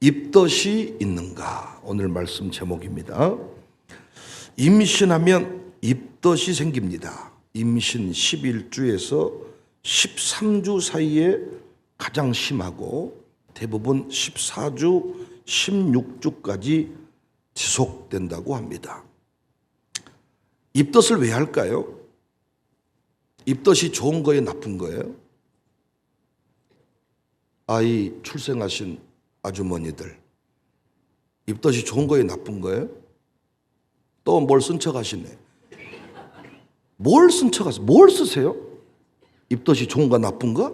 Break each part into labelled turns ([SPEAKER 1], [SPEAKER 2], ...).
[SPEAKER 1] 입덧이 있는가? 오늘 말씀 제목입니다. 임신하면 입덧이 생깁니다. 임신 11주에서 13주 사이에 가장 심하고 대부분 14주, 16주까지 지속된다고 합니다. 입덧을 왜 할까요? 입덧이 좋은 거예요, 나쁜 거예요? 아이 출생하신 아주머니들, 입덧이 좋은 거예요, 나쁜 거예요? 또 뭘 쓴 척 하시네. 뭘 쓴 척 하세요? 뭘 쓰세요? 입덧이 좋은가 나쁜가?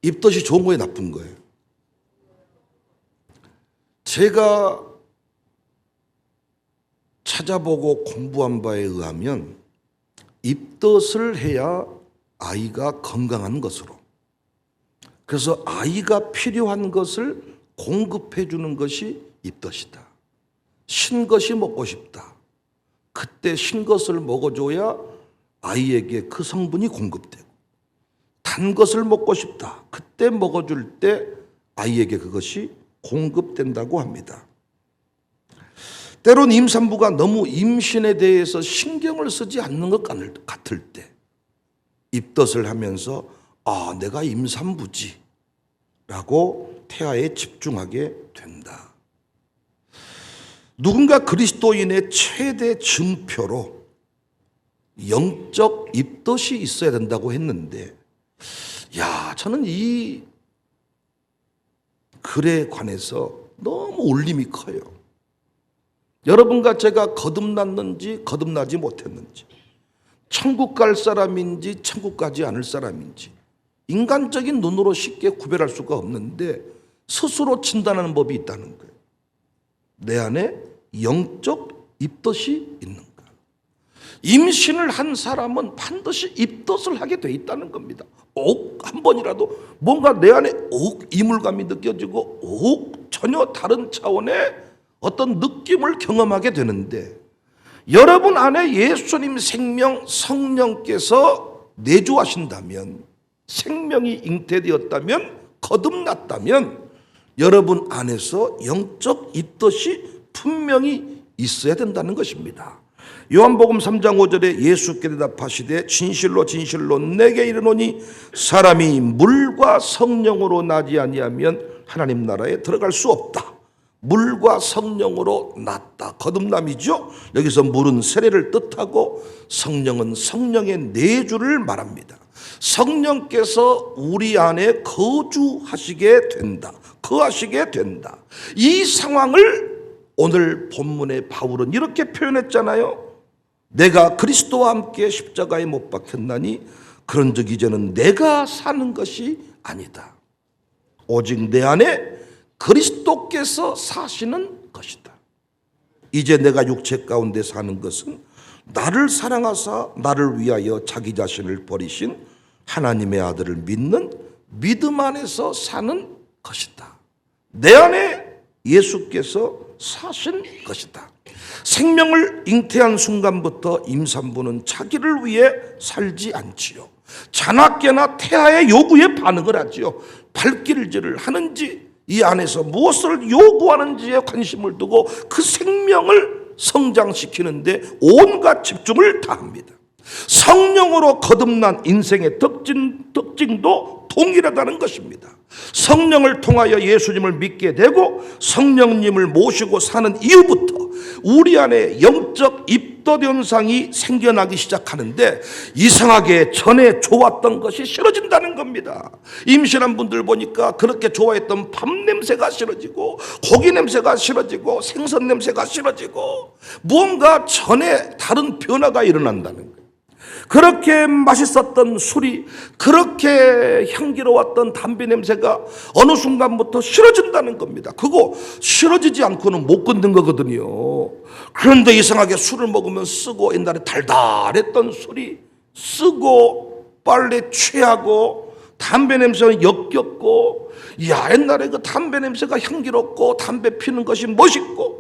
[SPEAKER 1] 입덧이 좋은 거예요, 나쁜 거예요? 제가 찾아보고 공부한 바에 의하면 입덧을 해야 아이가 건강한 것으로, 그래서 아이가 필요한 것을 공급해 주는 것이 입덧이다. 신 것이 먹고 싶다. 그때 신 것을 먹어줘야 아이에게 그 성분이 공급되고, 단 것을 먹고 싶다. 그때 먹어줄 때 아이에게 그것이 공급된다고 합니다. 때론 임산부가 너무 임신에 대해서 신경을 쓰지 않는 것 같을 때 입덧을 하면서 내가 임산부지 라고 태아에 집중하게 된다. 누군가 그리스도인의 최대 증표로 영적 입덧이 있어야 된다고 했는데, 저는 이 글에 관해서 너무 울림이 커요. 여러분과 제가 거듭났는지 거듭나지 못했는지, 천국 갈 사람인지 천국 가지 않을 사람인지 인간적인 눈으로 쉽게 구별할 수가 없는데 스스로 진단하는 법이 있다는 거예요. 내 안에 영적 입덧이 있는가? 임신을 한 사람은 반드시 입덧을 하게 돼 있다는 겁니다. 한 번이라도 뭔가 내 안에 이물감이 느껴지고 전혀 다른 차원의 어떤 느낌을 경험하게 되는데, 여러분 안에 예수님 생명 성령께서 내주하신다면, 생명이 잉태되었다면, 거듭났다면 여러분 안에서 영적 입덧이 분명히 있어야 된다는 것입니다. 요한복음 3장 5절에 예수께 대답하시되 진실로 진실로 내게 이르노니 사람이 물과 성령으로 나지 아니하면 하나님 나라에 들어갈 수 없다. 물과 성령으로 났다. 거듭남이죠. 여기서 물은 세례를 뜻하고 성령은 성령의 내주를 말합니다. 성령께서 우리 안에 거주하시게 된다. 거하시게 된다. 이 상황을 오늘 본문의 바울은 이렇게 표현했잖아요. 내가 그리스도와 함께 십자가에 못 박혔나니 그런즉 이제는 내가 사는 것이 아니다. 오직 내 안에 그리스도께서 사시는 것이다. 이제 내가 육체 가운데 사는 것은 나를 사랑하사 나를 위하여 자기 자신을 버리신 하나님의 아들을 믿는 믿음 안에서 사는 것이다. 내 안에 예수께서 사신 것이다. 생명을 잉태한 순간부터 임산부는 자기를 위해 살지 않지요. 자나깨나 태아의 요구에 반응을 하지요. 발길질을 하는지 이 안에서 무엇을 요구하는지에 관심을 두고 그 생명을 성장시키는데 온갖 집중을 다합니다. 성령으로 거듭난 인생의 특징도 동일하다는 것입니다. 성령을 통하여 예수님을 믿게 되고 성령님을 모시고 사는 이후부터 우리 안에 영적 입덧 현상이 생겨나기 시작하는데, 이상하게 전에 좋았던 것이 싫어진다는 겁니다. 임신한 분들 보니까 그렇게 좋아했던 밥 냄새가 싫어지고, 고기 냄새가 싫어지고, 생선 냄새가 싫어지고, 무언가 전에 다른 변화가 일어난다는 거예요. 그렇게 맛있었던 술이, 그렇게 향기로웠던 담배 냄새가 어느 순간부터 싫어진다는 겁니다. 그거 싫어지지 않고는 못 끊는 거거든요. 그런데 이상하게 술을 먹으면 쓰고, 옛날에 달달했던 술이 쓰고, 빨리 취하고, 담배 냄새는 역겹고, 옛날에 그 담배 냄새가 향기롭고 담배 피는 것이 멋있고,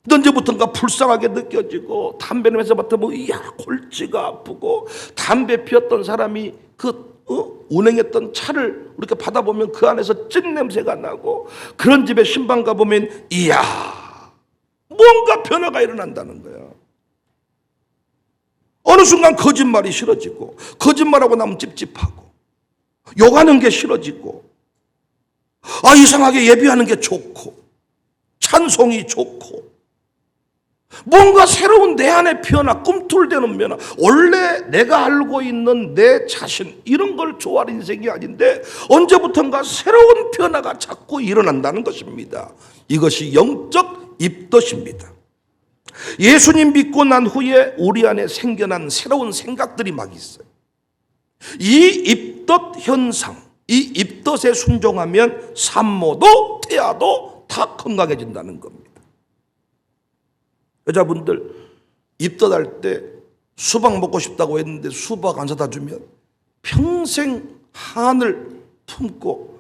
[SPEAKER 1] 언제부턴가 불쌍하게 느껴지고, 담배 냄새 맡으면 골치가 아프고, 담배 피웠던 사람이 그 운행했던 차를 이렇게 받아보면 그 안에서 찐 냄새가 나고, 그런 집에 신방 가보면 이야, 뭔가 변화가 일어난다는 거야. 어느 순간 거짓말이 싫어지고, 거짓말하고 나면 찝찝하고, 욕하는 게 싫어지고, 이상하게 예배하는 게 좋고, 찬송이 좋고, 뭔가 새로운 내 안의 변화, 꿈틀대는 변화, 원래 내가 알고 있는 내 자신, 이런 걸 좋아할 인생이 아닌데 언제부턴가 새로운 변화가 자꾸 일어난다는 것입니다. 이것이 영적 입덧입니다. 예수님 믿고 난 후에 우리 안에 생겨난 새로운 생각들이 막 있어요. 이 입덧 현상, 이 입덧에 순종하면 산모도 태아도 다 건강해진다는 겁니다. 여자분들 입덧할 때 수박 먹고 싶다고 했는데 수박 안 사다 주면 평생 한을 품고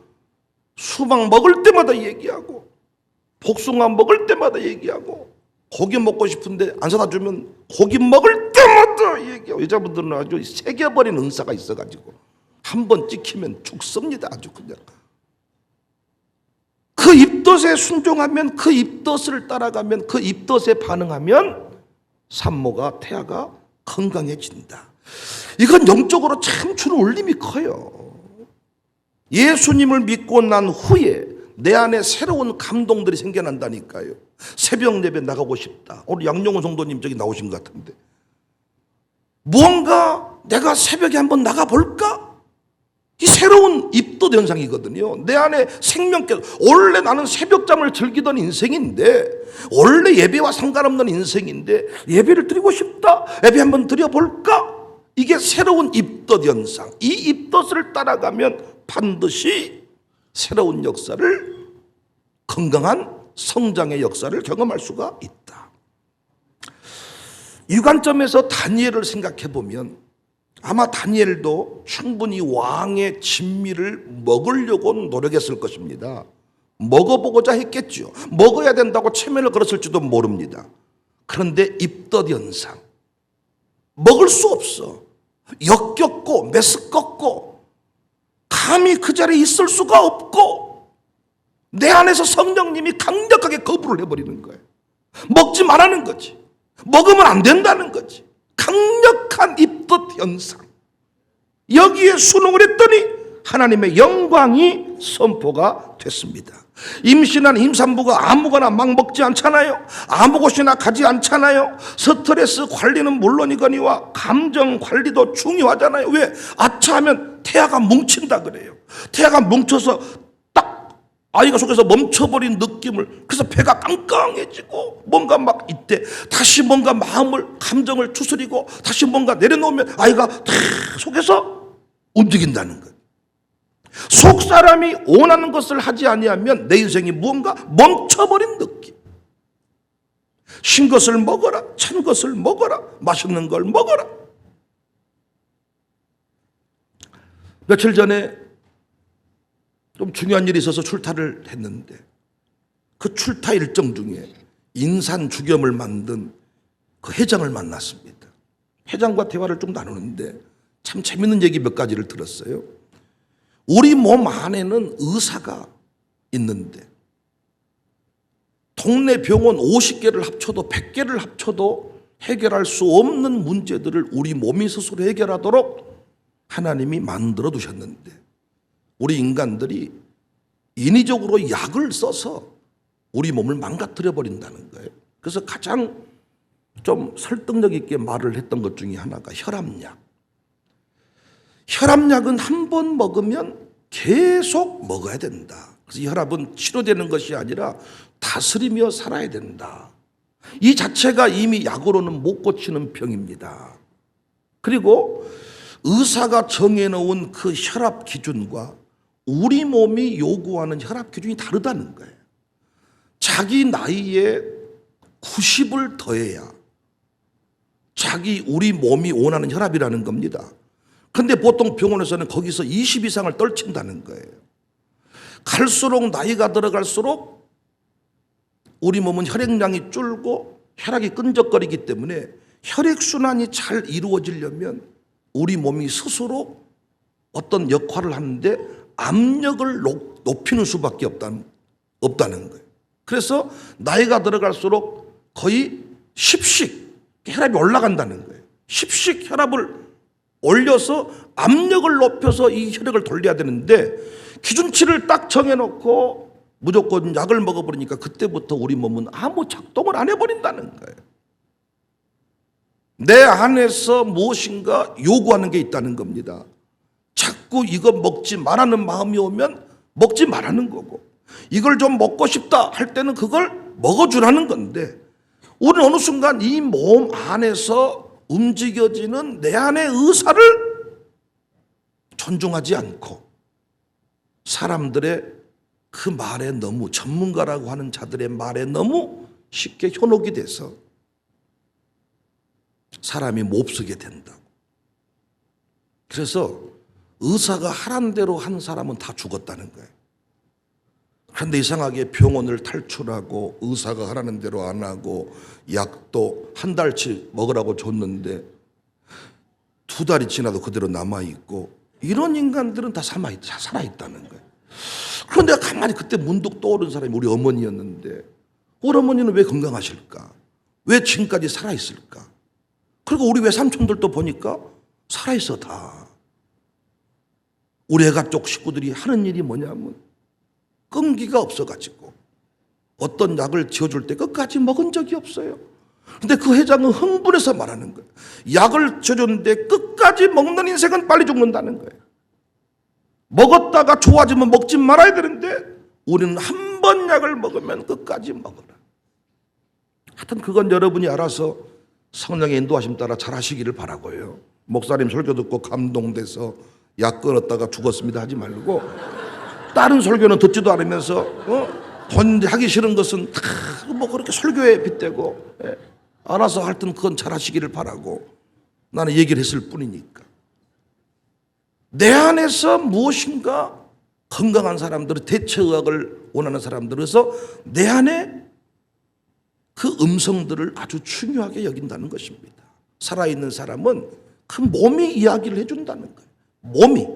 [SPEAKER 1] 수박 먹을 때마다 얘기하고, 복숭아 먹을 때마다 얘기하고, 고기 먹고 싶은데 안 사다 주면 고기 먹을 때마다 얘기하고, 여자분들은 아주 새겨버린 은사가 있어가지고 한 번 찍히면 죽습니다. 아주 그냥. 그 입덧에 순종하면, 그 입덧을 따라가면, 그 입덧에 반응하면 산모가, 태아가 건강해진다. 이건 영적으로 참 주는 울림이 커요. 예수님을 믿고 난 후에 내 안에 새로운 감동들이 생겨난다니까요. 새벽 예배 나가고 싶다. 오늘 양용호 성도님 저기 나오신 것 같은데, 무언가 내가 새벽에 한번 나가볼까? 이 새로운 입덧 현상이거든요. 내 안에 생명력, 원래 나는 새벽잠을 즐기던 인생인데, 원래 예배와 상관없는 인생인데 예배를 드리고 싶다, 예배 한번 드려볼까? 이게 새로운 입덧 현상. 이 입덧을 따라가면 반드시 새로운 역사를, 건강한 성장의 역사를 경험할 수가 있다. 이 관점에서 다니엘을 생각해 보면 아마 다니엘도 충분히 왕의 진미를 먹으려고 노력했을 것입니다. 먹어보고자 했겠죠. 먹어야 된다고 체면을 걸었을지도 모릅니다. 그런데 입덧 현상, 먹을 수 없어. 역겹고 메스껍고 감히 그 자리에 있을 수가 없고, 내 안에서 성령님이 강력하게 거부를 해버리는 거예요. 먹지 말라는 거지. 먹으면 안 된다는 거지. 강력한 입덧 현상. 여기에 순응을 했더니 하나님의 영광이 선포가 됐습니다. 임신한 임산부가 아무거나 막 먹지 않잖아요. 아무 곳이나 가지 않잖아요. 스트레스 관리는 물론이거니와 감정 관리도 중요하잖아요. 왜? 아차하면 태아가 뭉친다 그래요. 태아가 뭉쳐서 딱 아이가 속에서 멈춰버린 느낌을, 그래서 배가 깡깡해지고 뭔가 막 이때 다시 뭔가 마음을, 감정을 추스리고 다시 뭔가 내려놓으면 아이가 다 속에서 움직인다는 것. 속 사람이 원하는 것을 하지 아니하면 내 인생이 무언가 멈춰버린 느낌. 신 것을 먹어라, 찬 것을 먹어라, 맛있는 걸 먹어라. 며칠 전에 좀 중요한 일이 있어서 출타를 했는데, 그 출타 일정 중에 인산 죽염을 만든 그 회장을 만났습니다. 회장과 대화를 좀 나누는데 참 재밌는 얘기 몇 가지를 들었어요. 우리 몸 안에는 의사가 있는데 동네 병원 50개를 합쳐도 100개를 합쳐도 해결할 수 없는 문제들을 우리 몸이 스스로 해결하도록 하나님이 만들어 두셨는데, 우리 인간들이 인위적으로 약을 써서 우리 몸을 망가뜨려 버린다는 거예요. 그래서 가장 좀 설득력 있게 말을 했던 것 중에 하나가 혈압약. 혈압약은 한 번 먹으면 계속 먹어야 된다. 그래서 혈압은 치료되는 것이 아니라 다스리며 살아야 된다. 이 자체가 이미 약으로는 못 고치는 병입니다. 그리고 의사가 정해놓은 그 혈압 기준과 우리 몸이 요구하는 혈압 기준이 다르다는 거예요. 자기 나이에 90을 더해야 우리 몸이 원하는 혈압이라는 겁니다. 근데 보통 병원에서는 거기서 20 이상을 떨친다는 거예요. 갈수록 나이가 들어갈수록 우리 몸은 혈액량이 줄고 혈압이 끈적거리기 때문에 혈액순환이 잘 이루어지려면 우리 몸이 스스로 어떤 역할을 하는데 압력을 높이는 수밖에 없다는 거예요. 그래서 나이가 들어갈수록 거의 10씩 혈압이 올라간다는 거예요. 10씩 혈압을 올려서 압력을 높여서 이 혈액을 돌려야 되는데 기준치를 딱 정해놓고 무조건 약을 먹어버리니까 그때부터 우리 몸은 아무 작동을 안 해버린다는 거예요. 내 안에서 무엇인가 요구하는 게 있다는 겁니다. 자꾸 이거 먹지 말라는 마음이 오면 먹지 말라는 거고, 이걸 좀 먹고 싶다 할 때는 그걸 먹어주라는 건데, 우리는 어느 순간 이 몸 안에서 움직여지는 내 안의 의사를 존중하지 않고 사람들의 그 말에 너무, 전문가라고 하는 자들의 말에 너무 쉽게 현혹이 돼서 사람이 몹쓰게 된다고. 그래서 의사가 하란 대로 한 사람은 다 죽었다는 거예요. 그런데 이상하게 병원을 탈출하고 의사가 하라는 대로 안 하고 약도 한 달치 먹으라고 줬는데 2달이 지나도 그대로 남아있고, 이런 인간들은 다 살아있다는 거예요. 그런데 가만히 그때 문득 떠오른 사람이 우리 어머니였는데, 우리 어머니는 왜 건강하실까? 왜 지금까지 살아있을까? 그리고 우리 외삼촌들도 보니까 살아있어 다. 우리 애가 쪽 식구들이 하는 일이 뭐냐면 끈기가 없어가지고 어떤 약을 지어줄 때 끝까지 먹은 적이 없어요. 근데 그 회장은 흥분해서 말하는 거예요. 약을 지어줬는데 끝까지 먹는 인생은 빨리 죽는다는 거예요. 먹었다가 좋아지면 먹지 말아야 되는데 우리는 한 번 약을 먹으면 끝까지 먹어라. 하여튼 그건 여러분이 알아서 성령의 인도하심 따라 잘 하시기를 바라고요. 목사님 설교 듣고 감동돼서 약 끊었다가 죽었습니다 하지 말고, 다른 설교는 듣지도 않으면서 돈 하기 싫은 것은 다 뭐 그렇게 설교에 빗대고, 알아서 하여튼 그건 잘 하시기를 바라고 나는 얘기를 했을 뿐이니까. 내 안에서 무엇인가 건강한 사람들은 대체의학을 원하는 사람들에서 내 안에 그 음성들을 아주 중요하게 여긴다는 것입니다. 살아있는 사람은 그 몸이 이야기를 해준다는 거예요. 몸이.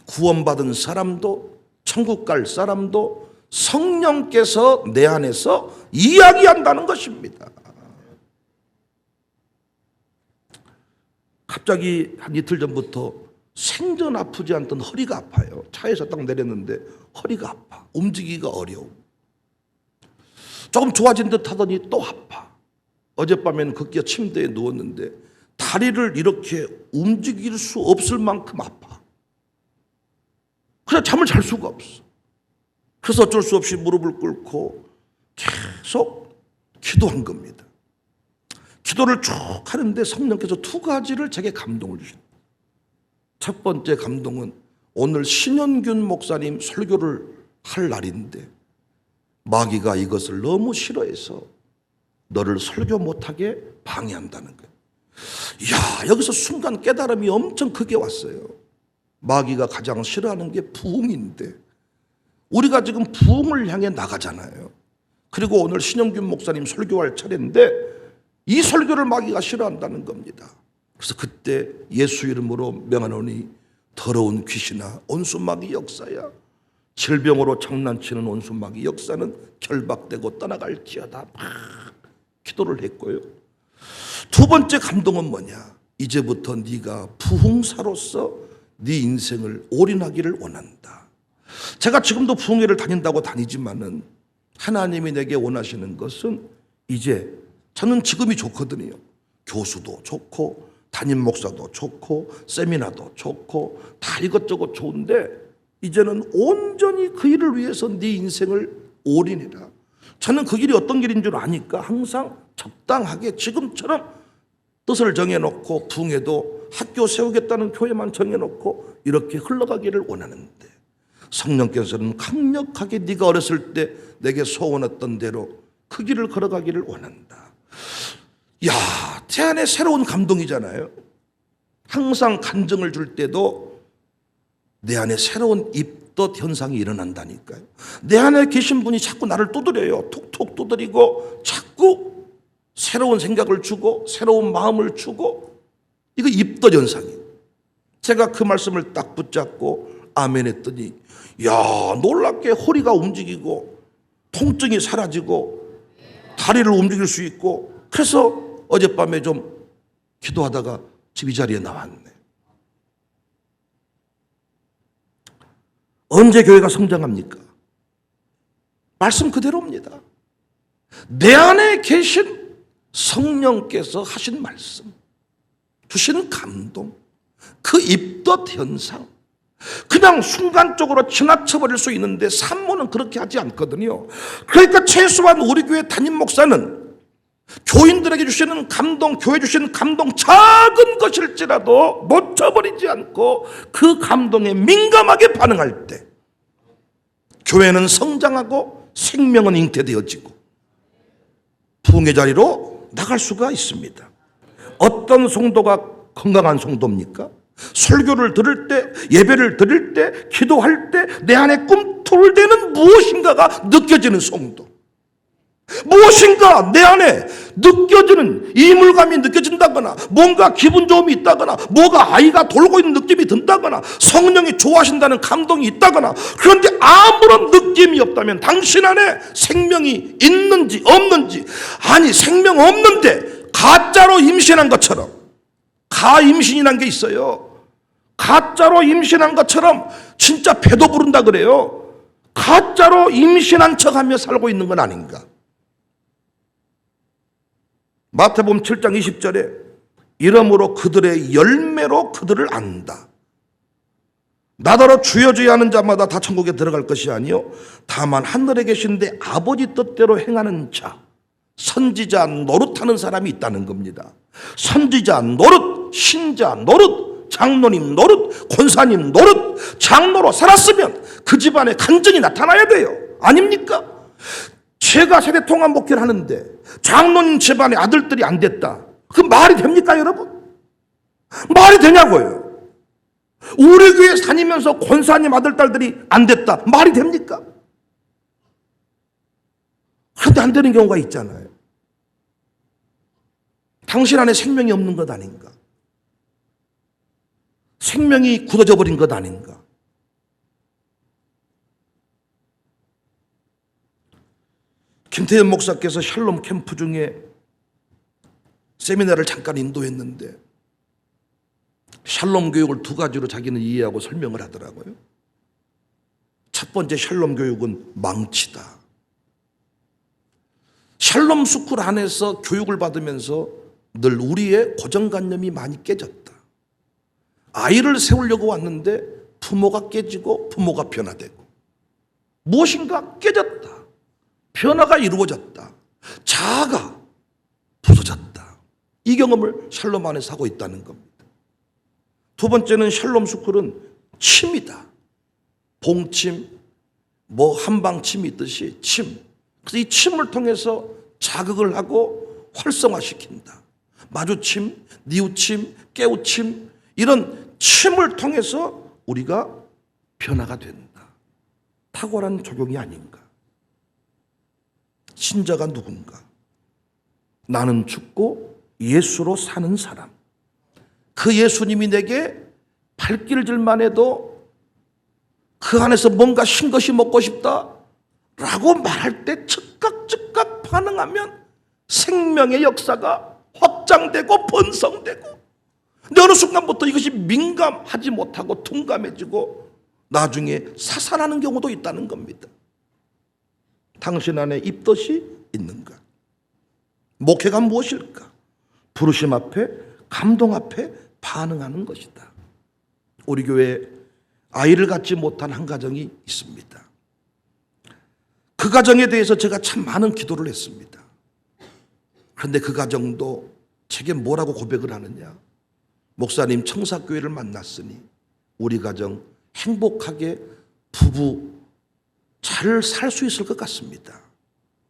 [SPEAKER 1] 구원받은 사람도 천국 갈 사람도 성령께서 내 안에서 이야기한다는 것입니다. 갑자기 한 이틀 전부터 생전 아프지 않던 허리가 아파요. 차에서 딱 내렸는데 허리가 아파. 움직이기가 어려워. 조금 좋아진 듯 하더니 또 아파. 어젯밤에는 급기야 침대에 누웠는데 다리를 이렇게 움직일 수 없을 만큼 아파. 그래서 잠을 잘 수가 없어. 그래서 어쩔 수 없이 무릎을 꿇고 계속 기도한 겁니다. 기도를 쭉 하는데 성령께서 2가지를 제게 감동을 주셨다. 첫 번째 감동은 오늘 신현균 목사님 설교를 할 날인데 마귀가 이것을 너무 싫어해서 너를 설교 못하게 방해한다는 거예요. 이야, 여기서 순간 깨달음이 엄청 크게 왔어요. 마귀가 가장 싫어하는 게 부흥인데 우리가 지금 부흥을 향해 나가잖아요. 그리고 오늘 신영균 목사님 설교할 차례인데 이 설교를 마귀가 싫어한다는 겁니다. 그래서 그때 예수 이름으로 명하노니 더러운 귀신아 온수마귀 역사야, 질병으로 장난치는 온수마귀 역사는 결박되고 떠나갈지어다 막 기도를 했고요. 2번째 감동은 뭐냐? 이제부터 네가 부흥사로서 네 인생을 올인하기를 원한다. 제가 지금도 부흥회를 다닌다고 다니지만은 하나님이 내게 원하시는 것은 이제 저는 지금이 좋거든요. 교수도 좋고 담임 목사도 좋고 세미나도 좋고 다 이것저것 좋은데 이제는 온전히 그 일을 위해서 네 인생을 올인해라. 저는 그 길이 어떤 길인 줄 아니까 항상 적당하게 지금처럼 뜻을 정해놓고 부흥회도 학교 세우겠다는 교회만 정해놓고 이렇게 흘러가기를 원하는데 성령께서는 강력하게 네가 어렸을 때 내게 소원했던 대로 그 길을 걸어가기를 원한다. 야, 제 안에 새로운 감동이잖아요. 항상 간증을 줄 때도 내 안에 새로운 입덧 현상이 일어난다니까요. 내 안에 계신 분이 자꾸 나를 두드려요. 톡톡 두드리고 자꾸 새로운 생각을 주고 새로운 마음을 주고, 이거 입덧 현상이에요. 제가 그 말씀을 딱 붙잡고 아멘 했더니 놀랍게 허리가 움직이고 통증이 사라지고 다리를 움직일 수 있고, 그래서 어젯밤에 좀 기도하다가 집 이 자리에 나왔네. 언제 교회가 성장합니까? 말씀 그대로입니다. 내 안에 계신 성령께서 하신 말씀, 주신 감동, 그 입덧 현상, 그냥 순간적으로 지나쳐버릴 수 있는데 산모는 그렇게 하지 않거든요. 그러니까 최소한 우리 교회 담임 목사는 교인들에게 주시는 감동, 교회 주시는 감동, 작은 것일지라도 놓쳐버리지 않고 그 감동에 민감하게 반응할 때 교회는 성장하고 생명은 잉태되어지고 부흥의 자리로 나갈 수가 있습니다. 어떤 성도가 건강한 성도입니까? 설교를 들을 때, 예배를 드릴 때, 기도할 때 내 안에 꿈틀대는 무엇인가가 느껴지는 성도, 무엇인가 내 안에 느껴지는 이물감이 느껴진다거나, 뭔가 기분 좋음이 있다거나, 뭐가 아이가 돌고 있는 느낌이 든다거나, 성령이 좋아하신다는 감동이 있다거나, 그런데 아무런 느낌이 없다면 당신 안에 생명이 있는지 없는지, 아니 생명 없는데 가짜로 임신한 것처럼, 가임신이란 게 있어요. 가짜로 임신한 것처럼 진짜 배도 부른다 그래요. 가짜로 임신한 척하며 살고 있는 건 아닌가? 마태복음 7장 20절에 이러므로 그들의 열매로 그들을 안다. 나더러 주여 주여 하는 자마다 다 천국에 들어갈 것이 아니요 다만 하늘에 계신 내 아버지 뜻대로 행하는 자, 선지자 노릇하는 사람이 있다는 겁니다. 선지자 노릇, 신자 노릇, 장로님 노릇, 권사님 노릇, 장로로 살았으면 그 집안에 간증이 나타나야 돼요. 아닙니까? 제가 세대통합 목회를 하는데 장로님 집안에 아들들이 안 됐다. 그 말이 됩니까, 여러분? 말이 되냐고요? 우리 교회 다니면서 권사님 아들, 딸들이 안 됐다. 말이 됩니까? 그런데 안 되는 경우가 있잖아요. 당신 안에 생명이 없는 것 아닌가? 생명이 굳어져 버린 것 아닌가? 김태현 목사께서 샬롬 캠프 중에 세미나를 잠깐 인도했는데 샬롬 교육을 두 가지로 자기는 이해하고 설명을 하더라고요. 첫 번째 샬롬 교육은 망치다. 샬롬 스쿨 안에서 교육을 받으면서 늘 우리의 고정관념이 많이 깨졌다. 아이를 세우려고 왔는데 부모가 깨지고 부모가 변화되고 무엇인가 깨졌다. 변화가 이루어졌다. 자아가 부서졌다. 이 경험을 샬롬 안에서 하고 있다는 겁니다. 두 번째는 샬롬 스쿨은 침이다. 봉침, 한방침이 있듯이 침. 그래서 이 침을 통해서 자극을 하고 활성화시킨다. 마주침, 뉘우침, 깨우침, 이런 침을 통해서 우리가 변화가 된다. 탁월한 적용이 아닌가. 신자가 누군가? 나는 죽고 예수로 사는 사람. 그 예수님이 내게 발길질만 해도 그 안에서 뭔가 신 것이 먹고 싶다 라고 말할 때 즉각 반응하면 생명의 역사가 확장되고 번성되고, 근데 어느 순간부터 이것이 민감하지 못하고 둔감해지고 나중에 사살하는 경우도 있다는 겁니다. 당신 안에 입덧이 있는가? 목회가 무엇일까? 부르심 앞에, 감동 앞에 반응하는 것이다. 우리 교회에 아이를 갖지 못한 한 가정이 있습니다. 그 가정에 대해서 제가 참 많은 기도를 했습니다. 그런데 그 가정도 제게 뭐라고 고백을 하느냐? 목사님, 청사교회를 만났으니 우리 가정 행복하게 부부 잘 살 수 있을 것 같습니다.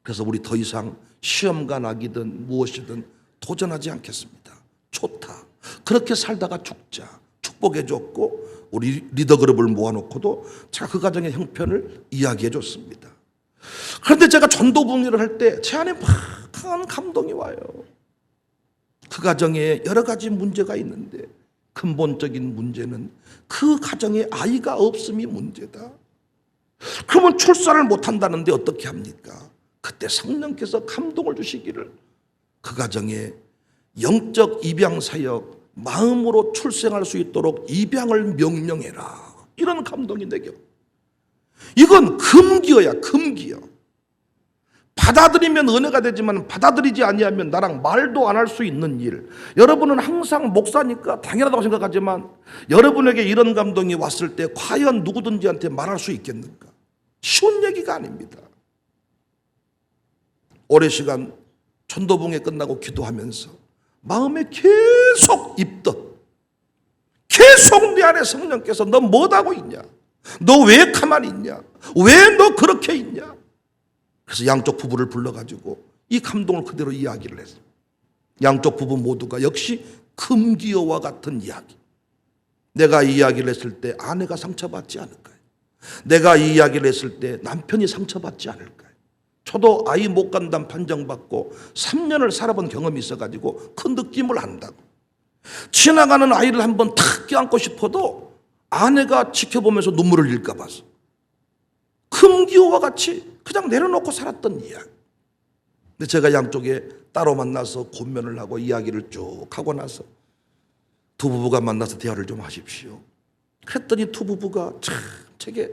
[SPEAKER 1] 그래서 우리 더 이상 시험관 아기든 무엇이든 도전하지 않겠습니다. 좋다. 그렇게 살다가 죽자. 축복해 줬고 우리 리더그룹을 모아놓고도 제가 그 가정의 형편을 이야기해 줬습니다. 그런데 제가 전도부흥회를 할 때 제 안에 막 강한 감동이 와요. 그 가정에 여러 가지 문제가 있는데 근본적인 문제는 그 가정에 아이가 없음이 문제다. 그러면 출산을 못한다는데 어떻게 합니까? 그때 성령께서 감동을 주시기를 그 가정에 영적 입양 사역, 마음으로 출생할 수 있도록 입양을 명령해라. 이런 감동이 내게. 이건 금기어야, 금기어. 받아들이면 은혜가 되지만 받아들이지 아니하면 나랑 말도 안 할 수 있는 일. 여러분은 항상 목사니까 당연하다고 생각하지만 여러분에게 이런 감동이 왔을 때 과연 누구든지한테 말할 수 있겠는가? 쉬운 얘기가 아닙니다. 오랜 시간 전도봉회 끝나고 기도하면서 마음에 계속 입덧, 계속 내 안에 성령께서 너 뭐하고 있냐? 너 왜 가만히 있냐? 왜 너 그렇게 있냐? 그래서 양쪽 부부를 불러가지고 이 감동을 그대로 이야기를 했어요. 양쪽 부부 모두가 역시 금기어와 같은 이야기. 내가 이 이야기를 했을 때 아내가 상처받지 않을까요? 내가 이 이야기를 했을 때 남편이 상처받지 않을까요? 저도 아이 못 간다는 판정받고 3년을 살아본 경험이 있어가지고 그 느낌을 안다고. 지나가는 아이를 한번 탁 껴안고 싶어도 아내가 지켜보면서 눈물을 흘릴까 봐서 금기어와 같이 그냥 내려놓고 살았던 이야기. 근데 제가 양쪽에 따로 만나서 권면을 하고 이야기를 쭉 하고 나서 두 부부가 만나서 대화를 좀 하십시오. 그랬더니 두 부부가 참 제게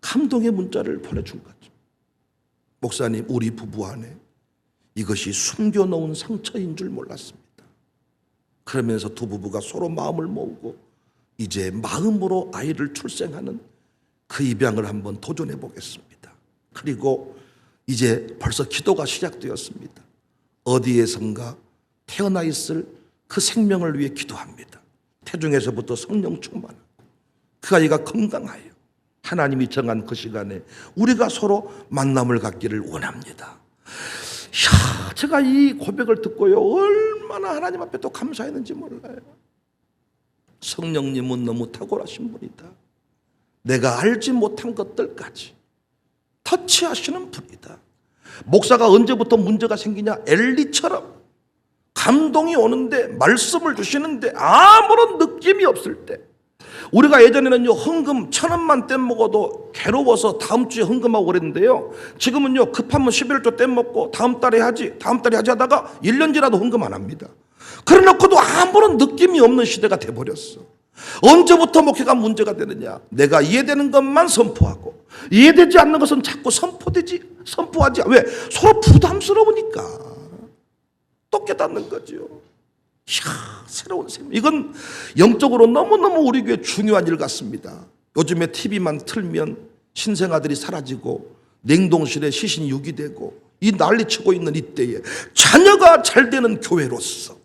[SPEAKER 1] 감동의 문자를 보내준 거죠. 목사님, 우리 부부 안에 이것이 숨겨놓은 상처인 줄 몰랐습니다. 그러면서 두 부부가 서로 마음을 모으고 이제 마음으로 아이를 출생하는 그 입양을 한번 도전해 보겠습니다. 그리고 이제 벌써 기도가 시작되었습니다. 어디에선가 태어나 있을 그 생명을 위해 기도합니다. 태중에서부터 성령 충만하고 그 아이가 건강하여 하나님이 정한 그 시간에 우리가 서로 만남을 갖기를 원합니다. 이야, 제가 이 고백을 듣고요 얼마나 하나님 앞에 또 감사했는지 몰라요. 성령님은 너무 탁월하신 분이다. 내가 알지 못한 것들까지 터치하시는 분이다. 목사가 언제부터 문제가 생기냐? 엘리처럼 감동이 오는데 말씀을 주시는데 아무런 느낌이 없을 때, 우리가 예전에는요 헌금 1,000원만 떼먹어도 괴로워서 다음 주에 헌금하고 그랬는데요, 지금은요 급하면 11조 떼먹고 다음 달에 하지 하다가 1년 지나도 헌금 안 합니다. 그래놓고도 아무런 느낌이 없는 시대가 돼버렸어. 언제부터 목회가 문제가 되느냐? 내가 이해되는 것만 선포하고 이해되지 않는 것은 자꾸 선포하지. 왜? 서로 부담스러우니까. 또 깨닫는 거죠. 이야, 새로운 생명. 이건 영적으로 너무너무 우리 교회 중요한 일 같습니다. 요즘에 TV만 틀면 신생아들이 사라지고 냉동실에 시신이 유기되고 이 난리치고 있는 이때에 자녀가 잘 되는 교회로서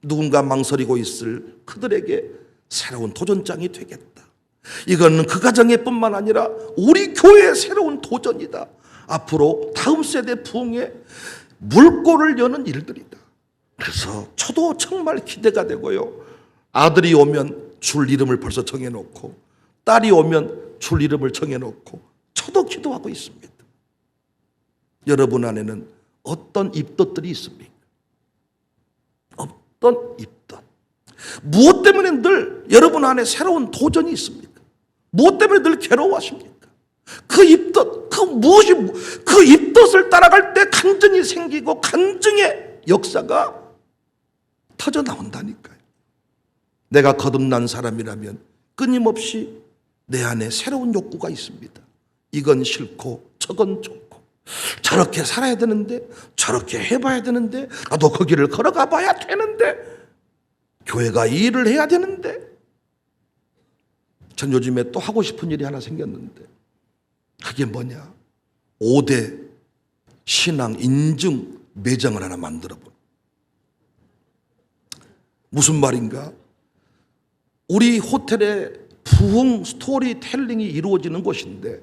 [SPEAKER 1] 누군가 망설이고 있을 그들에게 새로운 도전장이 되겠다. 이거는 그 가정의 뿐만 아니라 우리 교회의 새로운 도전이다. 앞으로 다음 세대 부흥의 물꼬를 여는 일들이다. 그래서 저도 정말 기대가 되고요. 아들이 오면 줄 이름을 벌써 정해놓고 딸이 오면 줄 이름을 정해놓고 저도 기도하고 있습니다. 여러분 안에는 어떤 입덧들이 있습니까? 어떤 입덧? 무엇 때문에 늘 여러분 안에 새로운 도전이 있습니까? 무엇 때문에 늘 괴로워하십니까? 그 입덧, 그 입덧을 따라갈 때 간증이 생기고 간증의 역사가 터져 나온다니까요. 내가 거듭난 사람이라면 끊임없이 내 안에 새로운 욕구가 있습니다. 이건 싫고 저건 좋고 저렇게 살아야 되는데 저렇게 해봐야 되는데 나도 그 길을 걸어가 봐야 되는데 교회가 이 일을 해야 되는데. 전 요즘에 또 하고 싶은 일이 하나 생겼는데 그게 뭐냐? 5대 신앙 인증 매장을 하나 만들어본. 무슨 말인가? 우리 호텔에 부흥 스토리텔링이 이루어지는 곳인데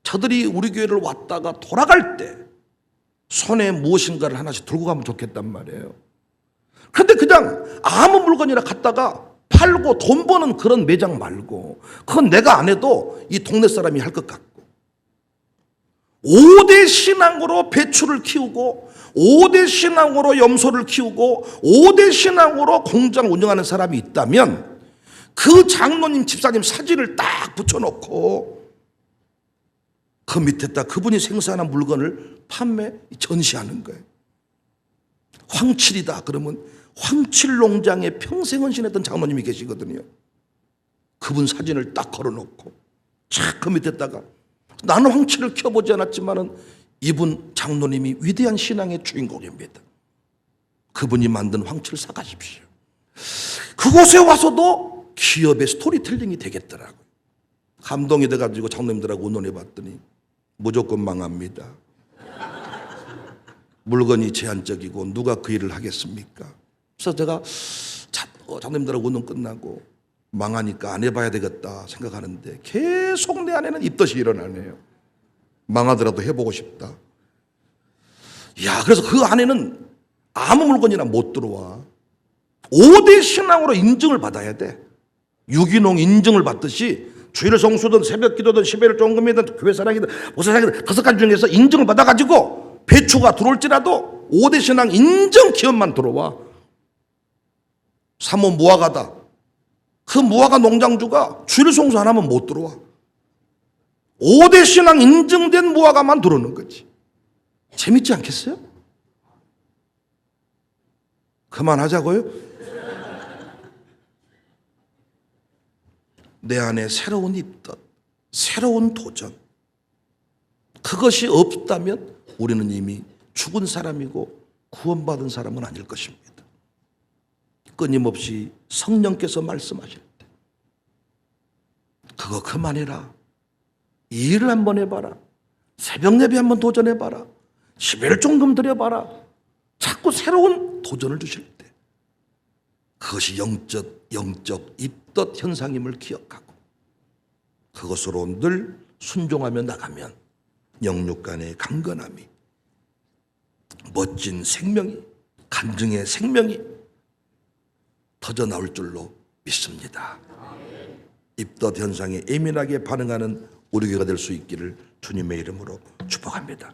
[SPEAKER 1] 저들이 우리 교회를 왔다가 돌아갈 때 손에 무엇인가를 하나씩 들고 가면 좋겠단 말이에요. 그런데 그냥 아무 물건이나 갖다가 팔고 돈 버는 그런 매장 말고, 그건 내가 안 해도 이 동네 사람이 할 것 같고, 5대 신앙으로 배추를 키우고 5대 신앙으로 염소를 키우고 5대 신앙으로 공장을 운영하는 사람이 있다면 그 장로님 집사님 사진을 딱 붙여놓고 그 밑에다 그분이 생산한 물건을 전시하는 거예요. 황칠이다 그러면 황칠 농장에 평생 헌신했던 장로님이 계시거든요. 그분 사진을 딱 걸어놓고 쫙 그 밑에다가 나는 황칠을 켜보지 않았지만은 이분 장로님이 위대한 신앙의 주인공입니다. 그분이 만든 황칠 사가십시오. 그곳에 와서도 기업의 스토리텔링이 되겠더라고요. 감동이 돼가지고 장로님들하고 의논해 봤더니 무조건 망합니다. 물건이 제한적이고 누가 그 일을 하겠습니까? 그래서 제가 장로님들하고 의논 끝나고 망하니까 안 해봐야 되겠다 생각하는데 계속 내 안에는 입덧이 일어나네요. 망하더라도 해보고 싶다. 야, 그래서 그 안에는 아무 물건이나 못 들어와. 5대 신앙으로 인증을 받아야 돼. 유기농 인증을 받듯이 주일 성수든 새벽 기도든 11일 종금이든 교회 사랑이든 모세 사랑이든 5가지 중에서 인증을 받아가지고 배추가 들어올지라도 5대 신앙 인증 기업만 들어와. 사모 무화과다. 그 무화과 농장주가 주일 성수 안 하면 못 들어와. 5대 신앙 인증된 무화과만 들어오는 거지. 재밌지 않겠어요? 그만하자고요? 내 안에 새로운 입덧, 새로운 도전. 그것이 없다면 우리는 이미 죽은 사람이고 구원받은 사람은 아닐 것입니다. 끊임없이 성령께서 말씀하실 때 그거 그만해라. 이 일을 한번 해봐라. 새벽 예배 한번 도전해봐라. 11일 종금 드려봐라. 자꾸 새로운 도전을 주실 때 그것이 영적 입덧 현상임을 기억하고 그것으로 늘 순종하며 나가면 영육 간의 강건함이 멋진 생명이 간증의 생명이 터져 나올 줄로 믿습니다. 입덧 현상에 예민하게 반응하는 우리 교회가 될 수 있기를 주님의 이름으로 축복합니다.